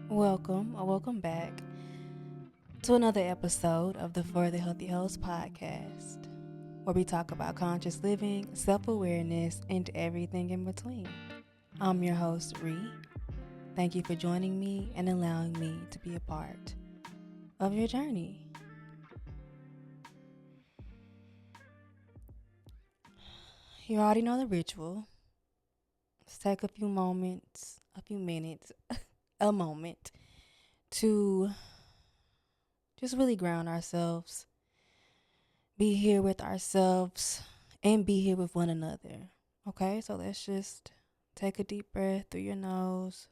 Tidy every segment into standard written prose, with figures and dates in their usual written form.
Welcome or welcome back to another episode of the For the Healthy Host podcast, where we talk about conscious living, self awareness, and everything in between. I'm your host, Ree. Thank you for joining me and allowing me to be a part of your journey. You already know the ritual. Let's take a few moments, a few minutes, a moment to just really ground ourselves, be here with ourselves, and be here with one another. Okay, so let's just take a deep breath through your nose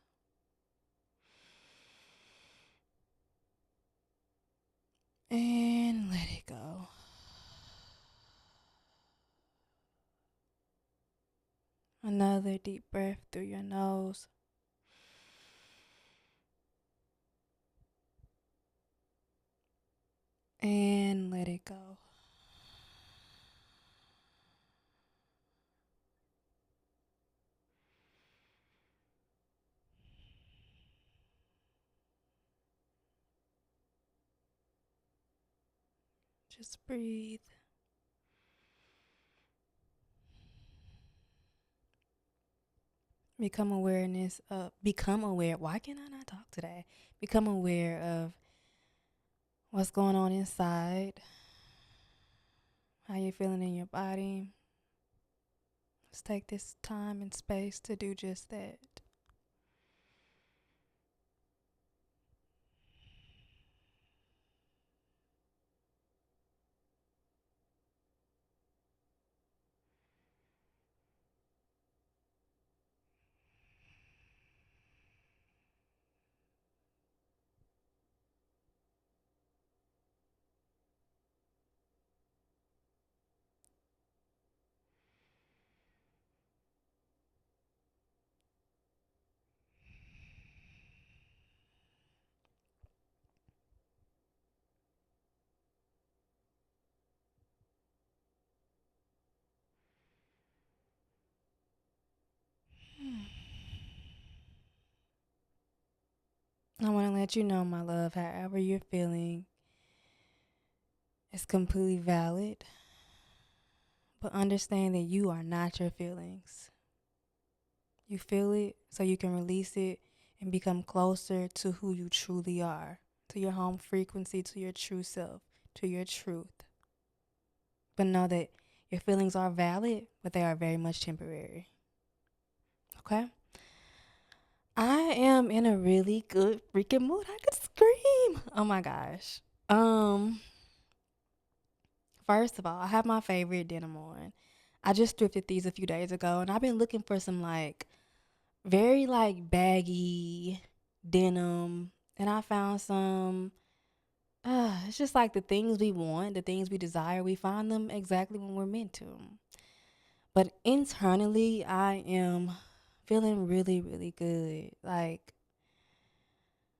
and let it go. Another deep breath through your nose. And let it go. Just breathe. Become aware. Why can I not talk today? Become aware of what's going on inside, how you're feeling in your body. Let's take this time and space to do just that. I want to let you know, my love, however you're feeling is completely valid, but understand that you are not your feelings. You feel it so you can release it and become closer to who you truly are, to your home frequency, to your true self, to your truth. But know that your feelings are valid, but they are very much temporary. Okay? I am in a really good freaking mood. I could scream. Oh my gosh. Um, First of all, I have my favorite denim on. I just thrifted these a few days ago, and I've been looking for some very baggy denim, and I found some. It's just like the things we want, the things we desire. We find them exactly when we're meant to. But internally, I am feeling really, really good.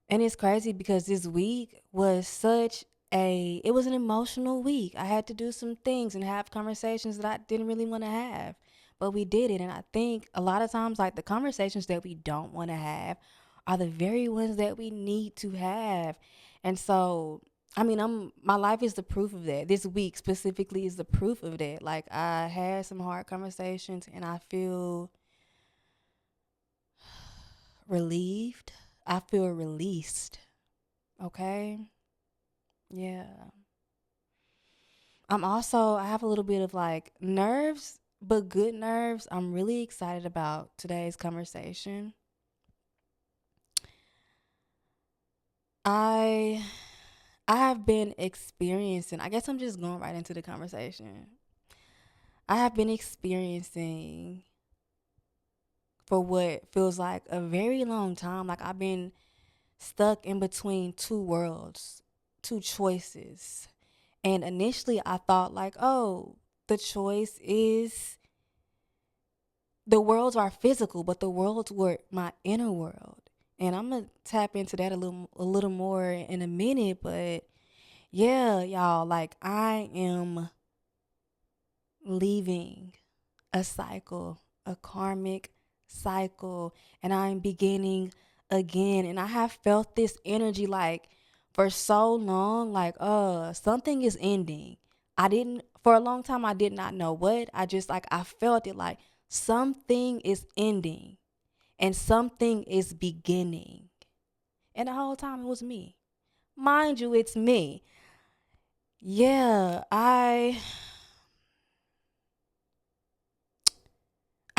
And it's crazy because this week was it was an emotional week. I had to do some things and have conversations that I didn't really want to have, but we did it. And I think a lot of times, like, the conversations that we don't want to have are the very ones that we need to have. And so, I mean, my life is the proof of that. This week specifically is the proof of that. Like, I had some hard conversations and I feel relieved. I feel released. Okay? Yeah. I have a little bit of like nerves, but good nerves. I'm really excited about today's conversation. I I have been experiencing, I guess I'm just going right into the conversation. I have been experiencing for what feels like a very long time. Like, I've been stuck in between two worlds, two choices. And initially I thought like, oh, the choice is the worlds are physical, but the worlds were my inner world. And I'm gonna tap into that a little more in a minute, but yeah, y'all, like, I am leaving a cycle, a karmic cycle, and I'm beginning again. And I have felt this energy like for so long, like, something is ending. I didn't, for a long time, I did not know what. I just, like, I felt it like something is ending and something is beginning. And the whole time it was me. Mind you, it's me. Yeah, I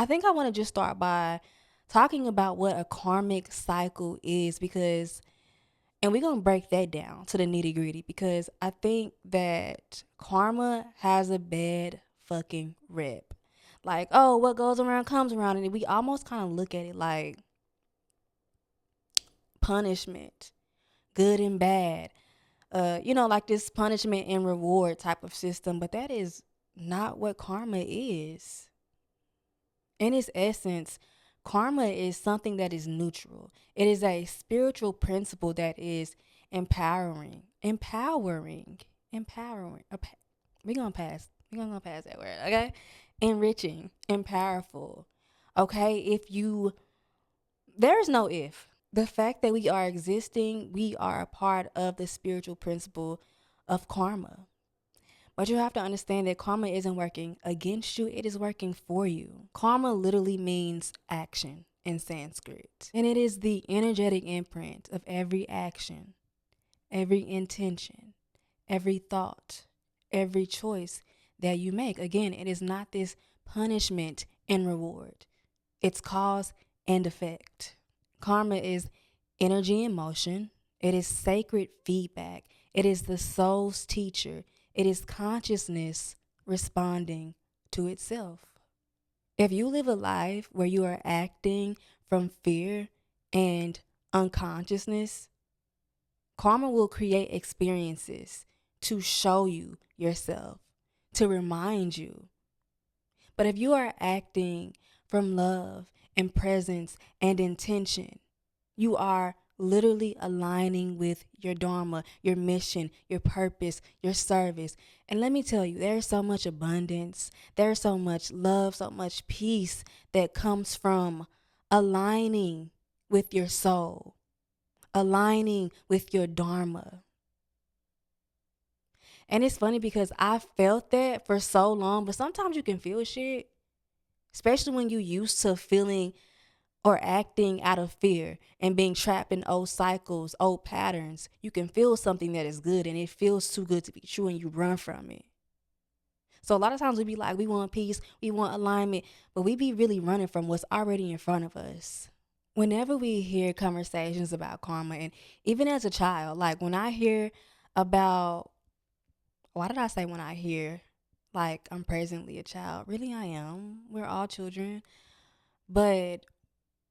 think I want to just start by talking about what a karmic cycle is, because and we're going to break that down to the nitty-gritty, because I think that karma has a bad fucking rep. Like, oh, what goes around comes around, and we almost kind of look at it like punishment, good and bad. Like this punishment and reward type of system, but that is not what karma is. In its essence, karma is something that is neutral. It is a spiritual principle that is empowering. We're gonna pass. We're gonna pass that word, okay? Enriching and powerful. Okay, there's no if. The fact that we are existing, we are a part of the spiritual principle of karma. But you have to understand that karma isn't working against you, it is working for you. Karma literally means action in Sanskrit, and it is the energetic imprint of every action, every intention, every thought, every choice that you make. Again, it is not this punishment and reward, it's cause and effect. Karma is energy in motion, it is sacred feedback, it is the soul's teacher, it is consciousness responding to itself. If you live a life where you are acting from fear and unconsciousness, karma will create experiences to show you yourself, to remind you. But if you are acting from love and presence and intention, you are literally aligning with your dharma, your mission, your purpose, your service. And let me tell you, there's so much abundance, there's so much love, so much peace that comes from aligning with your soul, aligning with your dharma. And it's funny because I felt that for so long, but sometimes you can feel shit, especially when you used to feeling or acting out of fear and being trapped in old cycles, old patterns. You can feel something that is good and it feels too good to be true and you run from it. So a lot of times we be like, we want peace, we want alignment, but we be really running from what's already in front of us. Whenever we hear conversations about karma, and even as a child, like when I hear about, why did I say when I hear, like I'm presently a child? Really, I am. We're all children. But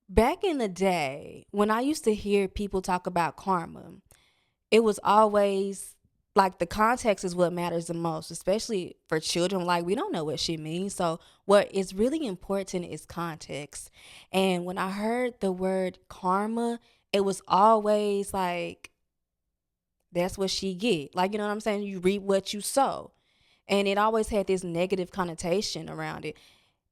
back in the day, when I used to hear people talk about karma, it was always like the context is what matters the most, especially for children. Like, we don't know what shit means. So, what is really important is context. And when I heard the word karma, it was always like, that's what she get. Like, you know what I'm saying? You reap what you sow. And it always had this negative connotation around it.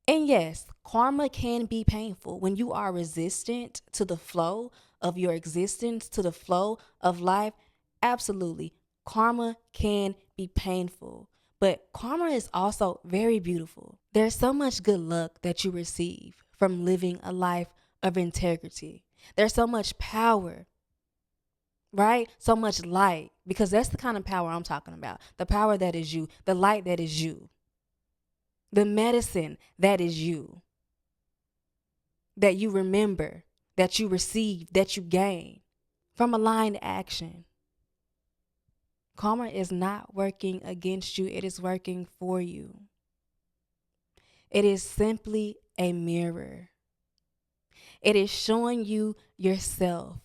And yes, karma can be painful when you are resistant to the flow of your existence, to the flow of life. Absolutely. Karma can be painful, but karma is also very beautiful. There's so much good luck that you receive from living a life of integrity. There's so much power, right? So much light, because that's the kind of power I'm talking about. The power that is you, the light that is you, the medicine that is you, that you remember, that you receive, that you gain from aligned action. Karma is not working against you, it is working for you. It is simply a mirror. It is showing you yourself.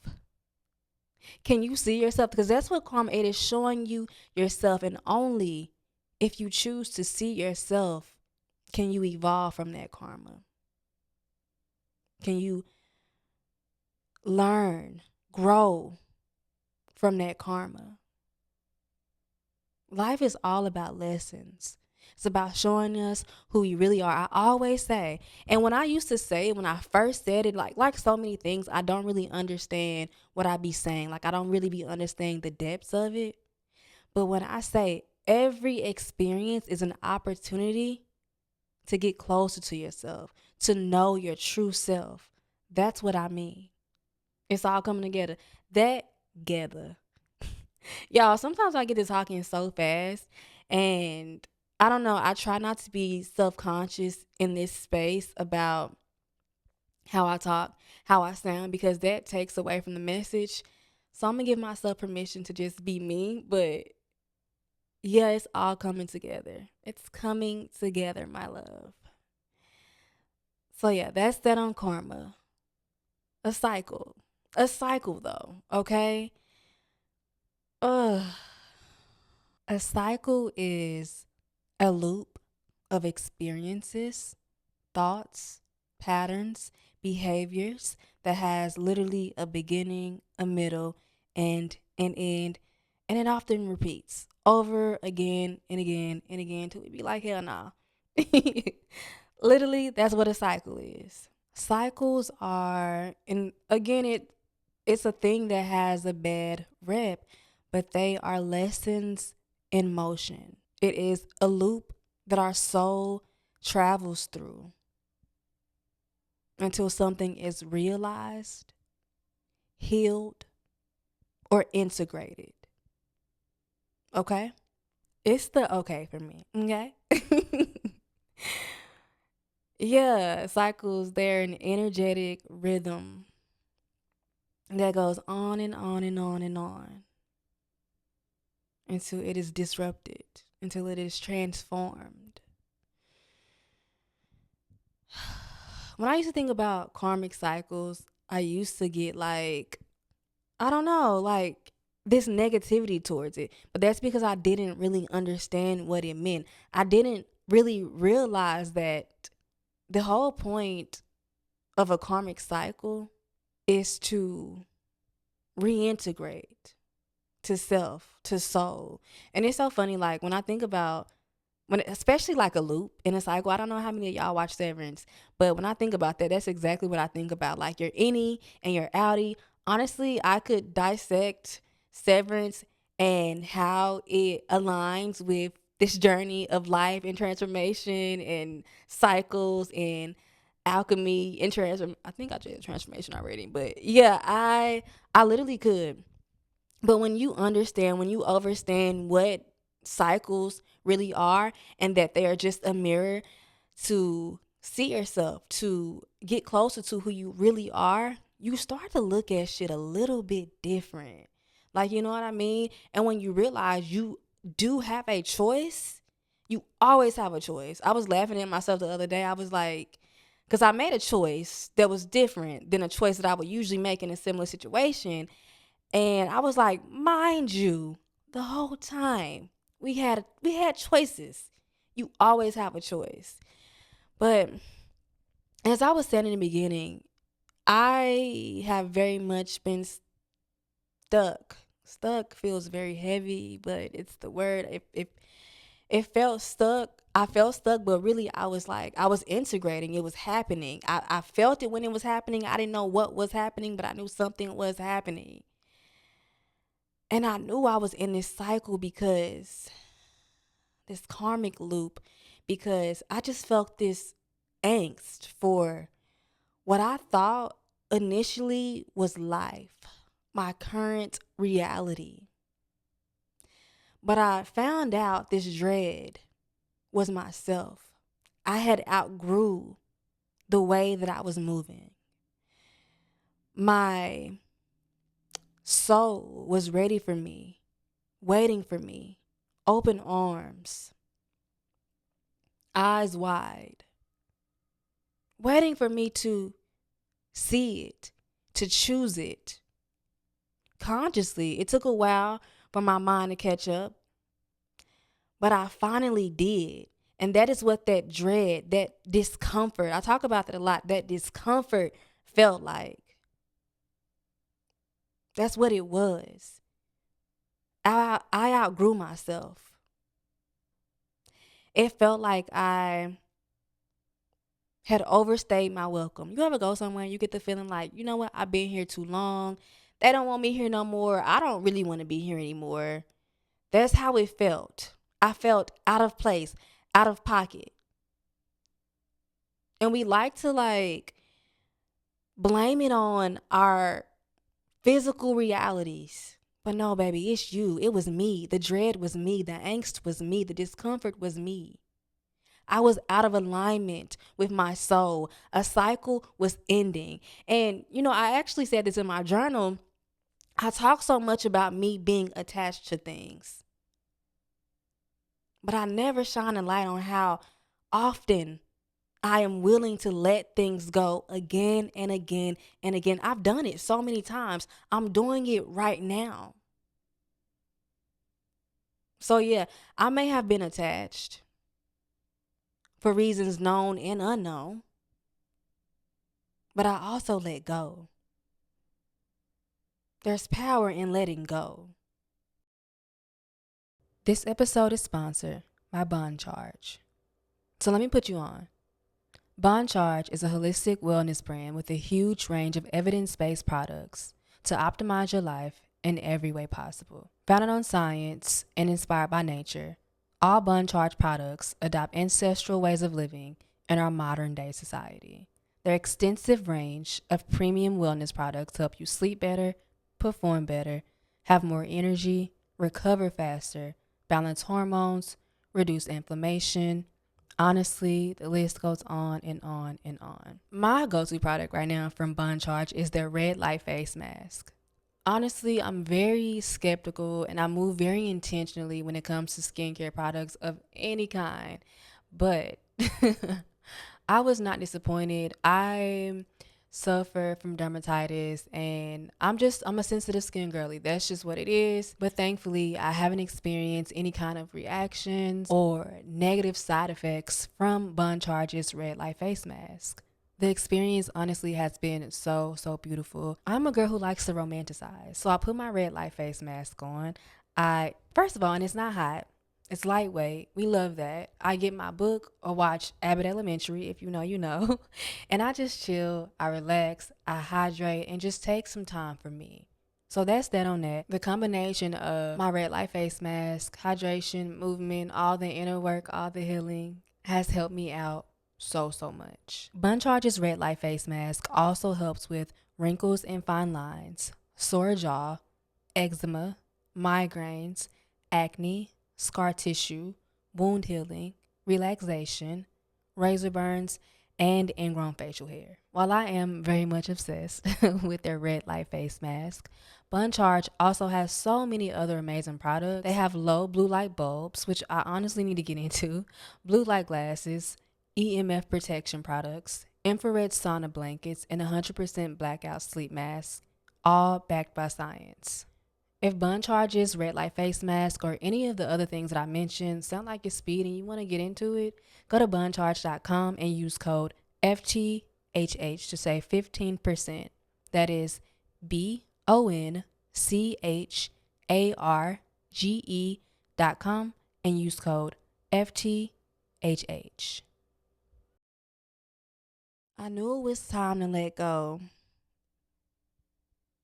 Can you see yourself? Because that's what karma, it is showing you yourself. And only if you choose to see yourself can you evolve from that karma. Can you learn, grow from that karma? Life is all about lessons. It's about showing us who we really are. I always say, and when I used to say, when I first said it, like so many things, I don't really understand what I be saying. Like I don't really be understanding the depths of it. But when I say every experience is an opportunity to get closer to yourself, to know your true self, that's what I mean. It's all coming together. That together. Y'all, sometimes I get to talking so fast and I don't know, I try not to be self-conscious in this space about how I talk, how I sound, because that takes away from the message. So I'm gonna give myself permission to just be me, but yeah, it's all coming together. It's coming together, my love. So yeah, that's that on karma. A cycle. A cycle though, okay? Ugh. A cycle is a loop of experiences, thoughts, patterns, behaviors that has literally a beginning, a middle, and an end, and it often repeats over again and again and again till we be like, hell no. Literally, that's what a cycle is. Cycles are, and again, it's a thing that has a bad rep, but they are lessons in motion. It is a loop that our soul travels through until something is realized, healed, or integrated. Okay? It's the okay for me. Okay? Yeah, cycles, they're an energetic rhythm that goes on and on and on and on until it is disrupted, until it is transformed. When I used to think about karmic cycles, I used to get like, I don't know, like this negativity towards it. But that's because I didn't really understand what it meant. I didn't really realize that the whole point of a karmic cycle is to reintegrate to self, to soul. And it's so funny, like when I think about when especially like a loop in a cycle. I don't know how many of y'all watch Severance, but when I think about that, that's exactly what I think about. Like your innie and your outie. Honestly, I could dissect Severance and how it aligns with this journey of life and transformation and cycles and alchemy and transform. I think I did transformation already, but yeah, I literally could. But when you understand, when you understand what cycles really are and that they are just a mirror to see yourself, to get closer to who you really are, you start to look at shit a little bit different. Like, you know what I mean? And when you realize you do have a choice, you always have a choice. I was laughing at myself the other day. I was like, because I made a choice that was different than a choice that I would usually make in a similar situation. And I was like, mind you, the whole time we had choices. You always have a choice. But as I was saying in the beginning, I have very much been stuck. Stuck feels very heavy, but it's the word. If it felt stuck, I felt stuck, but really I was like, I was integrating. It was happening. I felt it when it was happening. I didn't know what was happening, but I knew something was happening. And I knew I was in this cycle because this karmic loop, because I just felt this angst for what I thought initially was life, my current reality. But I found out this dread was myself. I had outgrew the way that I was moving. My soul was ready for me, waiting for me, open arms, eyes wide, waiting for me to see it, to choose it consciously. It took a while for my mind to catch up, but I finally did. And that is what that dread, that discomfort, I talk about that a lot, that discomfort felt like. That's what it was. I outgrew myself. It felt like I had overstayed my welcome. You ever go somewhere and you get the feeling like, you know what, I've been here too long. They don't want me here no more. I don't really want to be here anymore. That's how it felt. I felt out of place, out of pocket. And we like to blame it on our physical realities. But no, baby, it's you. It was me. The dread was me. The angst was me. The discomfort was me. I was out of alignment with my soul. A cycle was ending. And, I actually said this in my journal. I talk so much about me being attached to things, but I never shine a light on how often I am willing to let things go again and again and again. I've done it so many times. I'm doing it right now. So, yeah, I may have been attached for reasons known and unknown, but I also let go. There's power in letting go. This episode is sponsored by Bond Charge. So let me put you on. Bond Charge is a holistic wellness brand with a huge range of evidence-based products to optimize your life in every way possible. Founded on science and inspired by nature, all Bond Charge products adopt ancestral ways of living in our modern day society. Their extensive range of premium wellness products help you sleep better, perform better, have more energy, recover faster, balance hormones, reduce inflammation. Honestly, the list goes on and on and on. My go-to product right now from Bond Charge is their red light face mask. Honestly, I'm very skeptical and I move very intentionally when it comes to skincare products of any kind. But I was not disappointed. I suffer from dermatitis and I'm a sensitive skin girly. That's just what it is. But thankfully, I haven't experienced any kind of reactions or negative side effects from Bond Charge's red light face mask. The experience honestly has been so, so beautiful. I'm a girl who likes to romanticize. So I put my red light face mask on. First of all, and it's not hot. It's lightweight. We love that. I get my book or watch Abbott Elementary, if you know, you know. And I just chill, I relax, I hydrate, and just take some time for me. So that's that on that. The combination of my red light face mask, hydration, movement, all the inner work, all the healing has helped me out so, so much. Bun Charge's red light face mask also helps with wrinkles and fine lines, sore jaw, eczema, migraines, acne, scar tissue, wound healing, relaxation, razor burns, and ingrown facial hair. While I am very much obsessed with their red light face mask, Bun Charge also has so many other amazing products. They have low blue light bulbs, which I honestly need to get into, blue light glasses, EMF protection products, infrared sauna blankets, and 100% blackout sleep masks, all backed by science. If Bun Charge's red light face mask or any of the other things that I mentioned sound like it's speed and you want to get into it, go to buncharge.com and use code FTHH to save 15%. That is BONCHARGE.com and use code FTHH. I knew it was time to let go.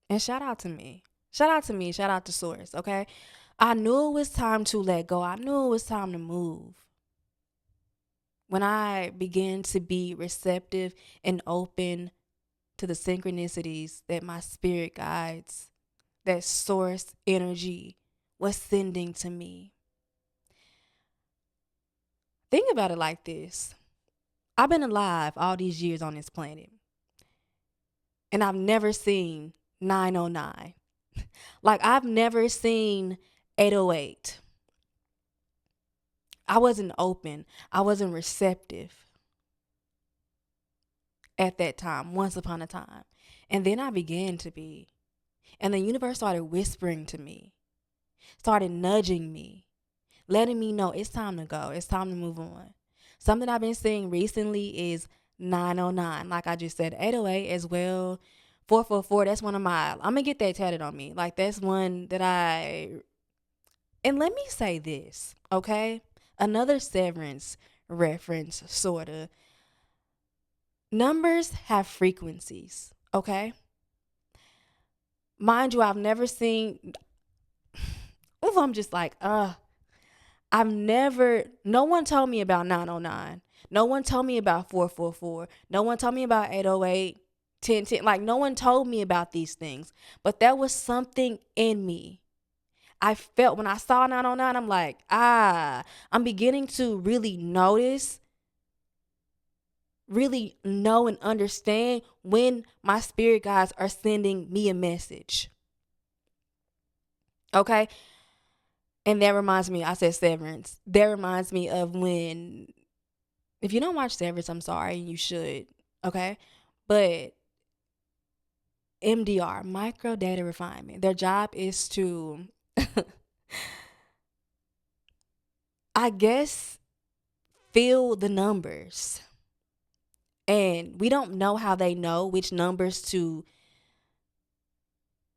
And shout out to me. Shout out to me. Shout out to Source, okay? I knew it was time to let go. I knew it was time to move. When I began to be receptive and open to the synchronicities that my spirit guides, that source energy was sending to me. Think about it like this. I've been alive all these years on this planet, and I've never seen 909. Like, I've never seen 808. I wasn't open. I wasn't receptive at that time, once upon a time. And then I began to be. And the universe started whispering to me, started nudging me, letting me know it's time to go. It's time to move on. Something I've been seeing recently is 909. Like I just said, 808 as well. 444, that's one of my, I'm going to get that tatted on me. Like, that's one that and let me say this, okay? Another severance reference, sort of. Numbers have frequencies, okay? Mind you, I've never seen. Ooh, I'm just like, I've never, no one told me about 909. No one told me about 444. No one told me about 808, 1010. Like, no one told me about these things. But there was something in me. I felt when I saw 909, I'm like, I'm beginning to really notice, really know and understand when my spirit guides are sending me a message. Okay? And that reminds me, I said Severance. That reminds me of when, if you don't watch Severance, I'm sorry, you should. Okay? But MDR, micro data refinement, their job is to, I guess, fill the numbers. And we don't know how they know which numbers to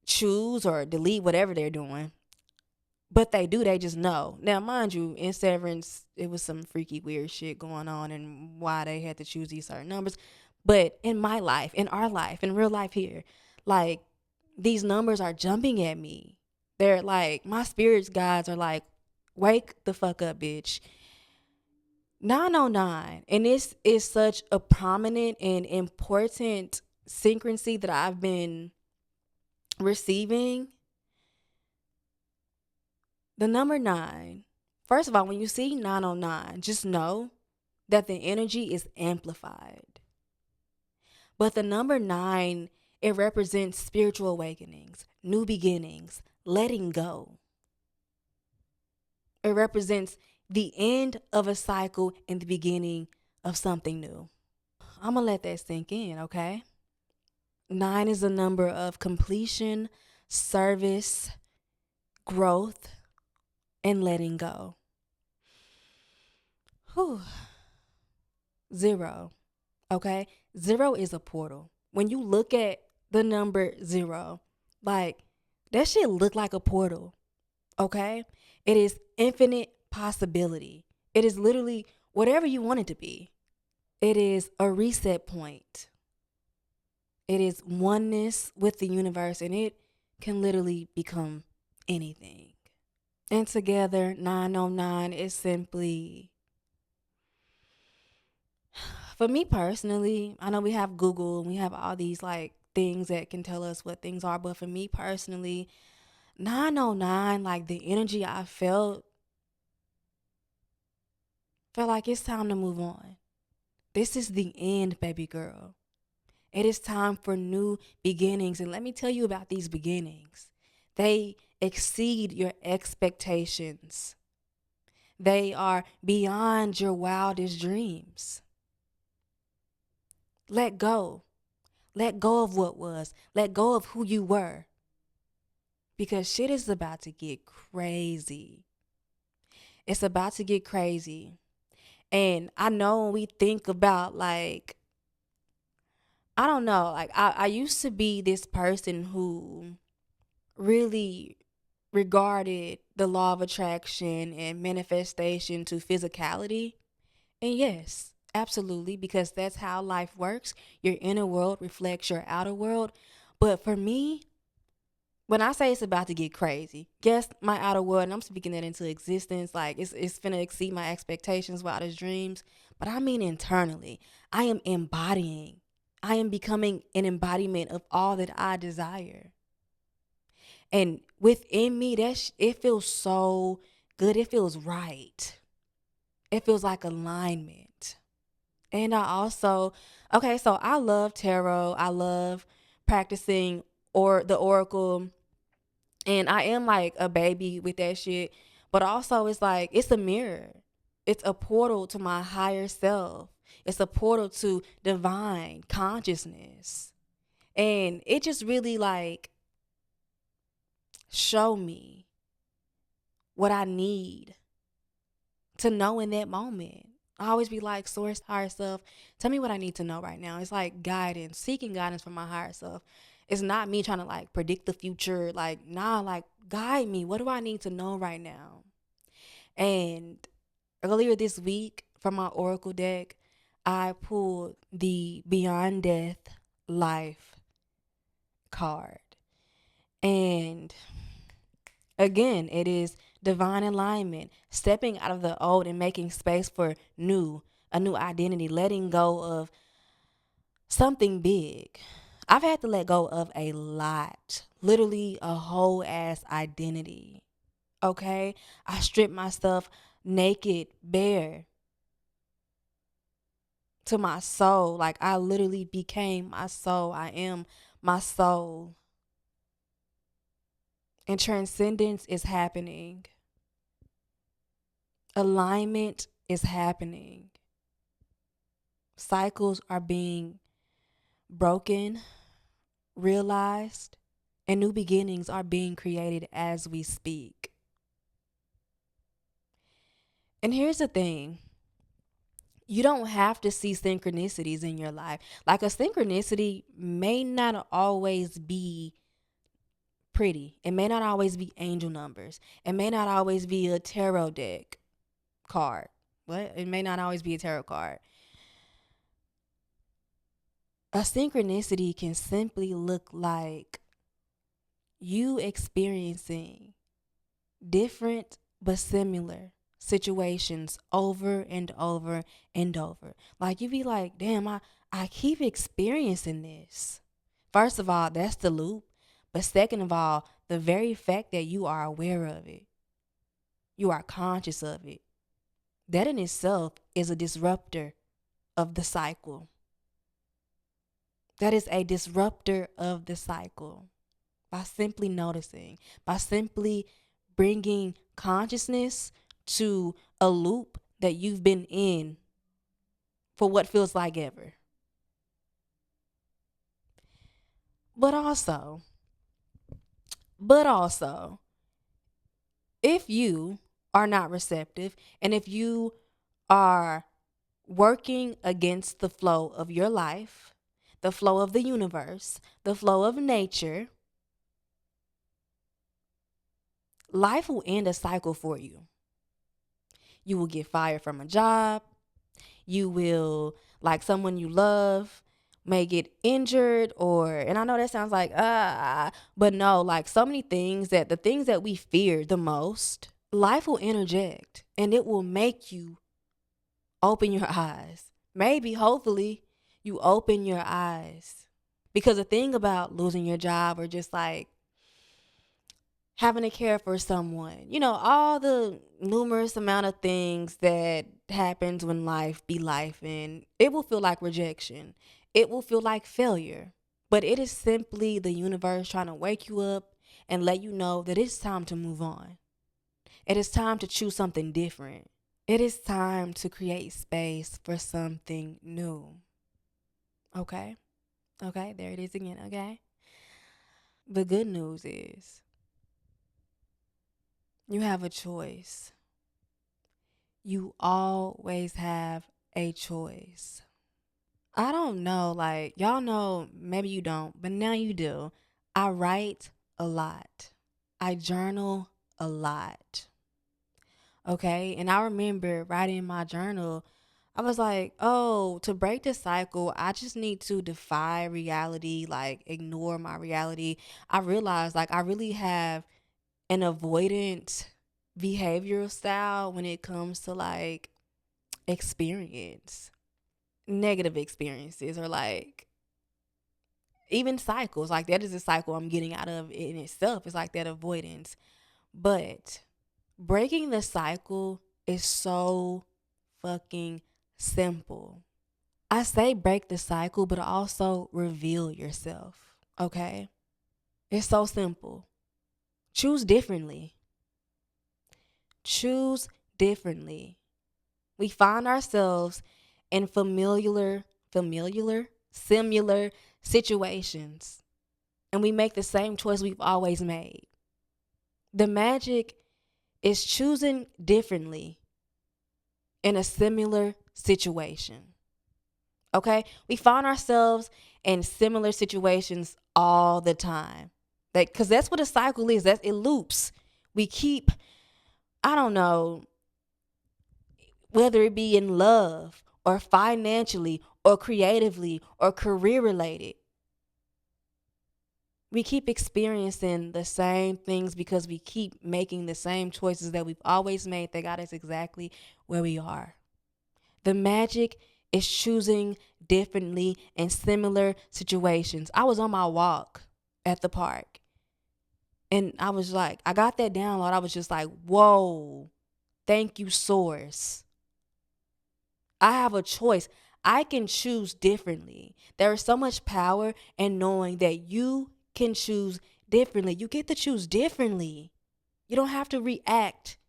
choose or delete, whatever they're doing. But they do, they just know. Now, mind you, in Severance, it was some freaky, weird shit going on and why they had to choose these certain numbers. But in my life, in our life, in real life here, like, these numbers are jumping at me. They're like, my spirits guides are like, wake the fuck up, bitch. 909. And this is such a prominent and important synchronicity that I've been receiving. The number 9. First of all, when you see 909, just know that the energy is amplified. But the number 9, it represents spiritual awakenings, new beginnings, letting go. It represents the end of a cycle and the beginning of something new. I'm going to let that sink in, okay? 9 is a number of completion, service, growth, and letting go. Whew. 0, okay? 0 is a portal. When you look at the number 0, like, that shit look like a portal, okay? It is infinite possibility. It is literally whatever you want it to be. It is a reset point. It is oneness with the universe, and it can literally become anything. And together, 909 is simply, for me personally, I know we have Google and we have all these like things that can tell us what things are, but for me personally, 909, like the energy I felt like it's time to move on. This is the end, baby girl. It is time for new beginnings. And let me tell you about these beginnings. They exceed your expectations. They are beyond your wildest dreams. Let go. Let go of what was. Let go of who you were. Because shit is about to get crazy. It's about to get crazy. And I know when we think about, like, I don't know, like I used to be this person who really regarded the law of attraction and manifestation to physicality. And yes, absolutely, because that's how life works. Your inner world reflects your outer world. But for me, when I say it's about to get crazy, guess my outer world, and I'm speaking that into existence, like it's finna exceed my expectations, wildest dreams. But I mean internally, I am embodying. I am becoming an embodiment of all that I desire. And within me, it feels so good. It feels right. It feels like alignment. And I also, okay, so I love tarot. I love practicing or the oracle. And I am like a baby with that shit. But also it's like it's a mirror. It's a portal to my higher self. It's a portal to divine consciousness. And it just really like show me what I need to know in that moment. I always be like, source, higher self, tell me what I need to know right now. It's like guidance, seeking guidance from my higher self. It's not me trying to like predict the future. Like, nah, like guide me. What do I need to know right now? And Earlier this week from my Oracle deck, I pulled the Beyond Death Life card. And again, it is divine alignment, stepping out of the old and making space for a new identity, letting go of something big. I've had to let go of a lot, literally a whole ass identity. Okay? I stripped myself naked, bare to my soul. Like I literally became my soul. I am my soul. And transcendence is happening. Alignment is happening. Cycles are being broken, realized, and new beginnings are being created as we speak. And here's the thing, you don't have to see synchronicities in your life. Like a synchronicity may not always be pretty, it may not always be angel numbers, it may not always be a tarot deck card. What? It may not always be a tarot card. A synchronicity can simply look like you experiencing different but similar situations over and over and over. Like you be like, damn, I keep experiencing this. First of all, that's the loop. But second of all, the very fact that you are aware of it, you are conscious of it, that in itself is a disruptor of the cycle. That is a disruptor of the cycle. By simply noticing, by simply bringing consciousness to a loop that you've been in for what feels like ever. But also, but also, if you are not receptive and if you are working against the flow of your life, the flow of the universe, the flow of nature, life will end a cycle for you. You will get fired from a job. You will, like someone you love, may get injured, or, and I know that sounds like, but no, like so many things, that the things that we fear the most, life will interject and it will make you open your eyes. Maybe, hopefully, you open your eyes. Because the thing about losing your job or just like having to care for someone, all the numerous amount of things that happens when life be life, and it will feel like rejection. It will feel like failure. But it is simply the universe trying to wake you up and let you know that it's time to move on. It is time to choose something different. It is time to create space for something new. Okay? Okay, there it is again, okay? The good news is you have a choice. You always have a choice. I don't know, like, y'all know, maybe you don't, but now you do. I write a lot. I journal a lot. Okay? And I remember writing in my journal, I was like, oh, to break the cycle, I just need to defy reality, like, ignore my reality. I realized, like, I really have an avoidant behavioral style when it comes to like experience, negative experiences, or like even cycles. Like that is a cycle I'm getting out of in itself. It's like that avoidance. But breaking the cycle is so fucking simple. I say break the cycle, but also reveal yourself. Okay? It's so simple. Choose differently. Choose differently. We find ourselves in similar situations, and we make the same choice we've always made. The magic is choosing differently in a similar situation. Okay? We find ourselves in similar situations all the time. Because that's what a cycle is. It loops. We keep, I don't know, whether it be in love or financially or creatively or career related. We keep experiencing the same things because we keep making the same choices that we've always made that got us exactly where we are. The magic is choosing differently in similar situations. I was on my walk at the park and I was like, I got that download. I was just like, whoa, thank you, Source. I have a choice. I can choose differently. There is so much power in knowing that you can choose differently. You get to choose differently. You don't have to react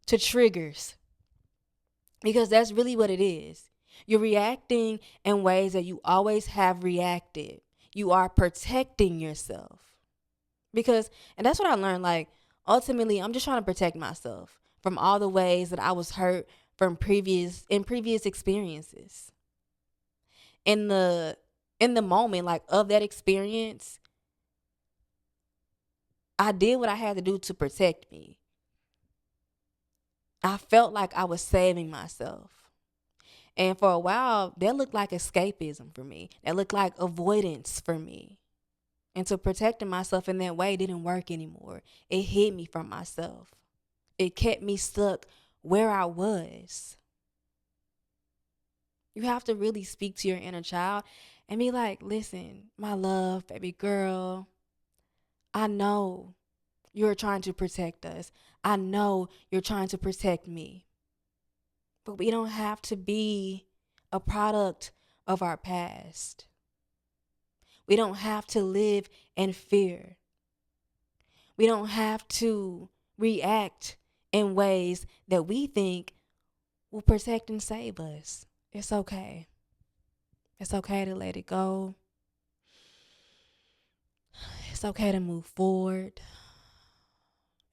to triggers because that's really what it is. You're reacting in ways that you always have reacted. You are protecting yourself. Because, and that's what I learned, like, ultimately, I'm just trying to protect myself from all the ways that I was hurt from previous experiences. In the moment, like, of that experience, I did what I had to do to protect me. I felt like I was saving myself. And for a while, that looked like escapism for me. That looked like avoidance for me. And so protecting myself in that way didn't work anymore. It hid me from myself. It kept me stuck where I was. You have to really speak to your inner child and be like, listen, my love, baby girl, I know you're trying to protect us. I know you're trying to protect me. But we don't have to be a product of our past. We don't have to live in fear. We don't have to react in ways that we think will protect and save us. It's okay. It's okay to let it go. It's okay to move forward.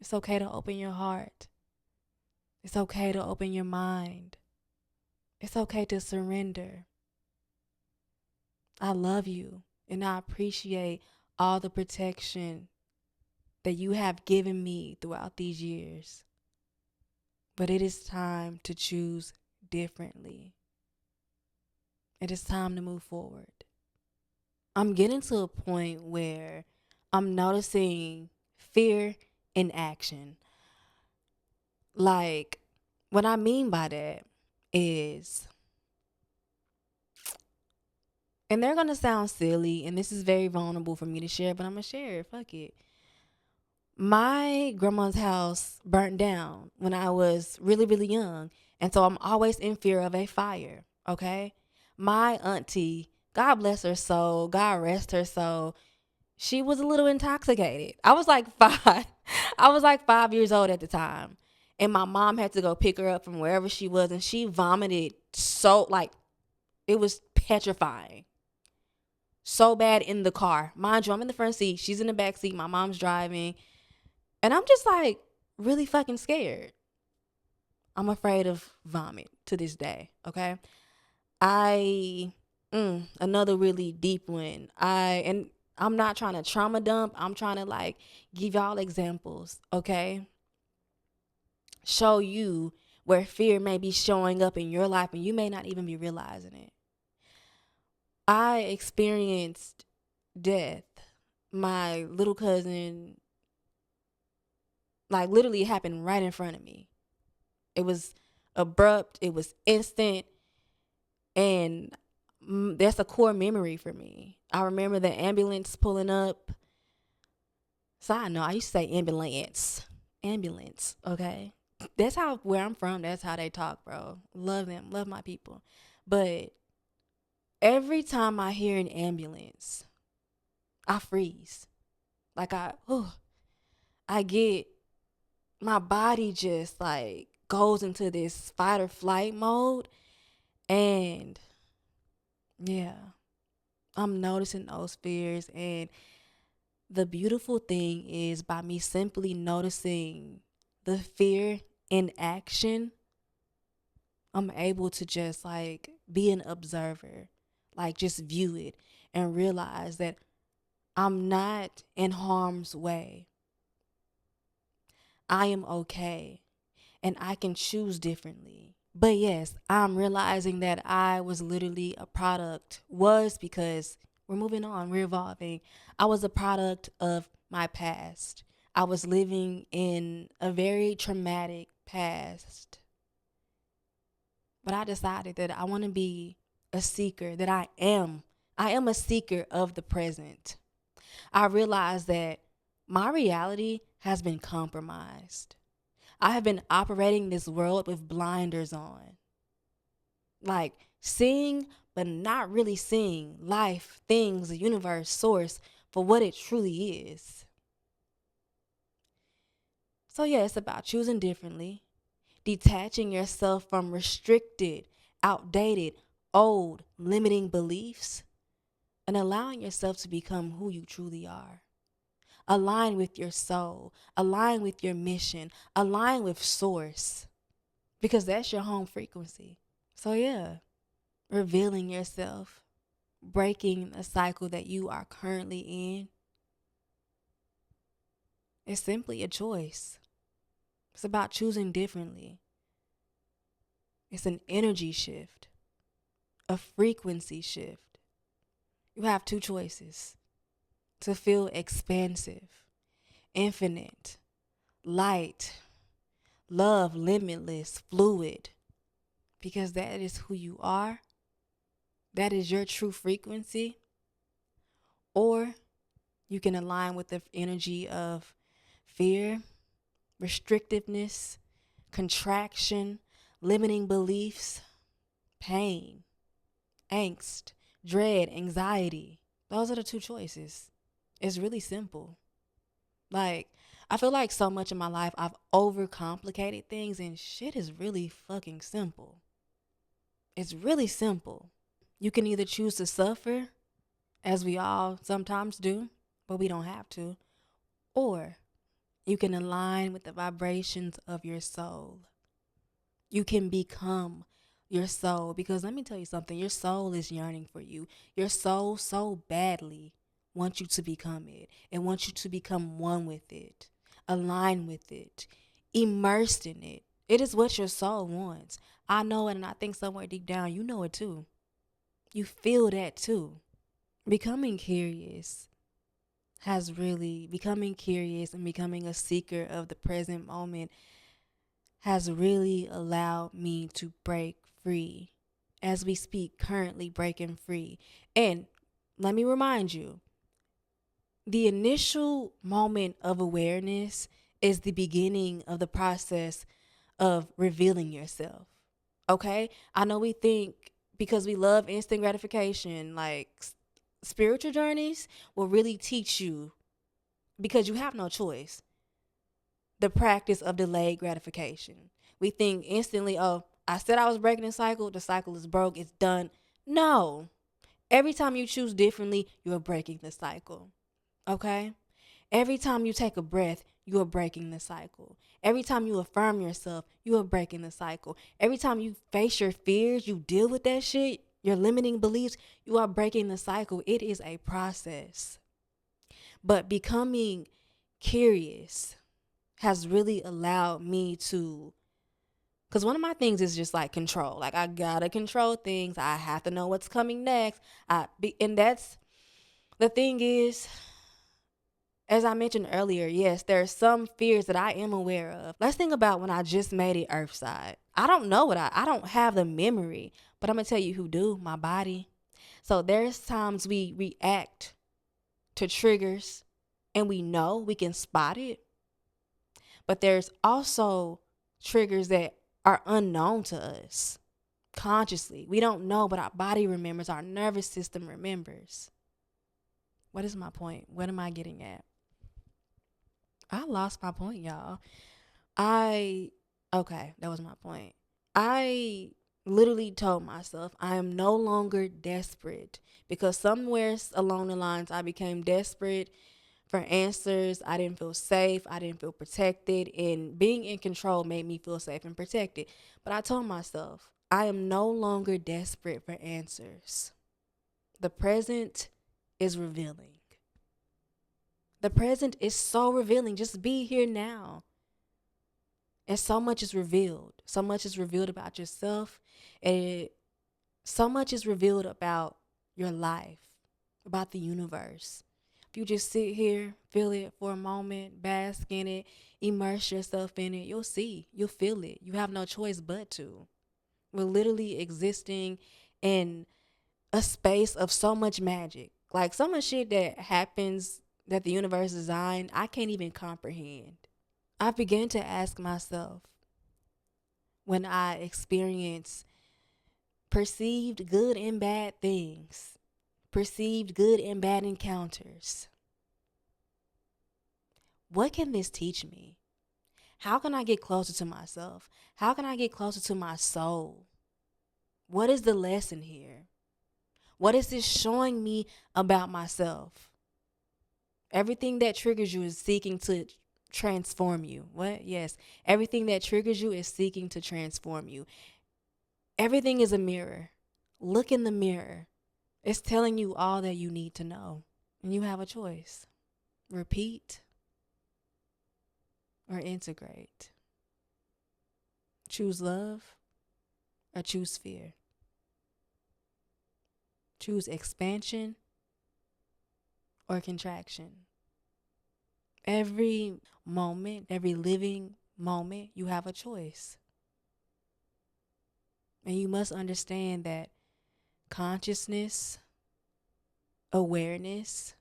It's okay to open your heart. It's okay to open your mind. It's okay to surrender. I love you and I appreciate all the protection that you have given me throughout these years. But it is time to choose differently. It is time to move forward. I'm getting to a point where I'm noticing fear in action. Like, what I mean by that is, and they're going to sound silly, and this is very vulnerable for me to share, but I'm going to share it. Fuck it. My grandma's house burnt down when I was really, really young. And so I'm always in fear of a fire. Okay. My auntie, God bless her soul, God rest her soul, she was a little intoxicated. I was like 5. I was like 5 years old at the time. And my mom had to go pick her up from wherever she was. And she vomited so, like, it was petrifying. So bad in the car. Mind you, I'm in the front seat. She's in the back seat. My mom's driving. And I'm just like really fucking scared. I'm afraid of vomit to this day. Okay. Another really deep one. And I'm not trying to trauma dump. I'm trying to like give y'all examples. Okay. Show you where fear may be showing up in your life and you may not even be realizing it. I experienced death. My little cousin, like, literally happened right in front of me. It was abrupt, it was instant, and that's a core memory for me. I remember the ambulance pulling up. Side note, I used to say ambulance. Ambulance, okay? That's how, where I'm from, that's how they talk, bro. Love them, love my people. But every time I hear an ambulance, I freeze. Like I get, my body just like goes into this fight or flight mode. And yeah, I'm noticing those fears. And the beautiful thing is, by me simply noticing the fear in action, I'm able to just like be an observer, like just view it and realize that I'm not in harm's way. I am okay. and I can choose differently. But yes, I'm realizing that I was literally a product, was because we're moving on, we're evolving. I was a product of my past. I was living in a very traumatic past. But I decided that I want to be a seeker, that I am. I am a seeker of the present. I realized that my reality has been compromised. I have been operating this world with blinders on. Like seeing, but not really seeing life, things, the universe, source for what it truly is. So, yeah, it's about choosing differently, detaching yourself from restricted, outdated, old, limiting beliefs, and allowing yourself to become who you truly are. Align with your soul, align with your mission, align with source, because that's your home frequency. So, yeah, revealing yourself, breaking a cycle that you are currently in is simply a choice. It's about choosing differently. It's an energy shift, a frequency shift. You have two choices: to feel expansive, infinite, light, love, limitless, fluid, because that is who you are. That is your true frequency. Or you can align with the energy of fear, restrictiveness, contraction, limiting beliefs, pain, angst, dread, anxiety. Those are the two choices. It's really simple. Like, I feel like so much in my life I've overcomplicated things, and shit is really fucking simple. It's really simple. You can either choose to suffer, as we all sometimes do, but we don't have to, or you can align with the vibrations of your soul. You can become your soul, because let me tell you something, your soul is yearning for you. Your soul so badly wants you to become it. It wants you to become one with it, align with it, immersed in it. It is what your soul wants. I know it, and I think somewhere deep down you know it too. You feel that too. Becoming curious becoming curious and becoming a seeker of the present moment has really allowed me to break free. As we speak, currently breaking free. And let me remind you, the initial moment of awareness is the beginning of the process of revealing yourself. Okay? I know we think because we love instant gratification, like spiritual journeys will really teach you, because you have no choice, the practice of delayed gratification. We think instantly, oh, I said I was breaking the cycle is broke, it's done. No. Every time you choose differently, you're breaking the cycle. Okay? Every time you take a breath, you are breaking the cycle. Every time you affirm yourself, you are breaking the cycle. Every time you face your fears, you deal with that shit, your limiting beliefs, you are breaking the cycle. It is a process. But becoming curious has really allowed me to, because one of my things is just like control. Like I gotta control things. I have to know what's coming next. And that's the thing is, as I mentioned earlier, yes, there are some fears that I am aware of. Let's think about when I just made it Earthside. I don't know I don't have the memory, but I'm gonna tell you who do, my body. So there's times we react to triggers and we know we can spot it, but there's also triggers that are unknown to us consciously. We don't know, but our body remembers, our nervous system remembers. What is my point? What am I getting at? I lost my point, y'all. I, okay, that was my point. I literally told myself I am no longer desperate, because somewhere along the lines I became desperate for answers. I didn't feel safe. I didn't feel protected. And being in control made me feel safe and protected. But I told myself, I am no longer desperate for answers. The present is revealing. The present is so revealing. Just be here now. And so much is revealed. So much is revealed about yourself. And so much is revealed about your life, about the universe. If you just sit here, feel it for a moment, bask in it, immerse yourself in it, you'll see, you'll feel it. You have no choice but to. We're literally existing in a space of so much magic. Like so much shit that happens that the universe designed, I can't even comprehend. I began to ask myself when I experience perceived good and bad things, perceived good and bad encounters, what can this teach me? How can I get closer to myself? How can I get closer to my soul? What is the lesson here? What is this showing me about myself? Everything that triggers you is seeking to transform you. What? Yes. Everything that triggers you is seeking to transform you. Everything is a mirror. Look in the mirror. It's telling you all that you need to know. And you have a choice. Repeat or integrate. Choose love or choose fear. Choose expansion or contraction. Every moment, every living moment, you have a choice. And you must understand that consciousness, awareness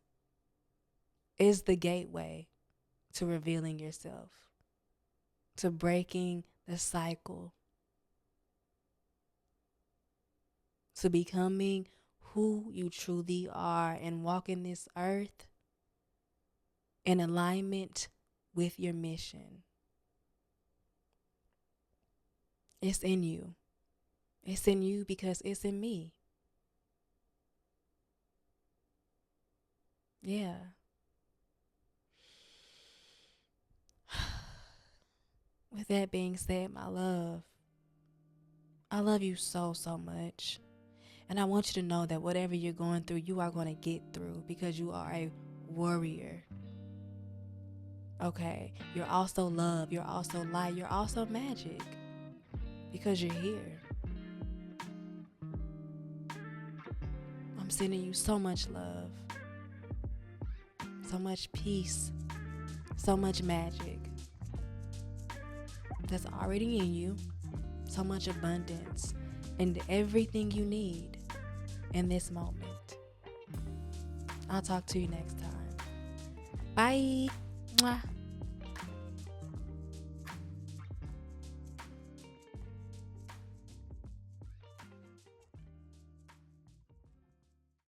is the gateway to revealing yourself, to breaking the cycle, to becoming who you truly are and walking this earth in alignment with your mission. It's in you. It's in you because it's in me. Yeah. With that being said, my love, I love you so, so much. And I want you to know that whatever you're going through, you are going to get through because you are a warrior. Okay? You're also love. You're also light. You're also magic because you're here. I'm sending you so much love, so much peace, so much magic that's already in you, so much abundance, and everything you need in this moment. I'll talk to you next time. Bye. Mwah.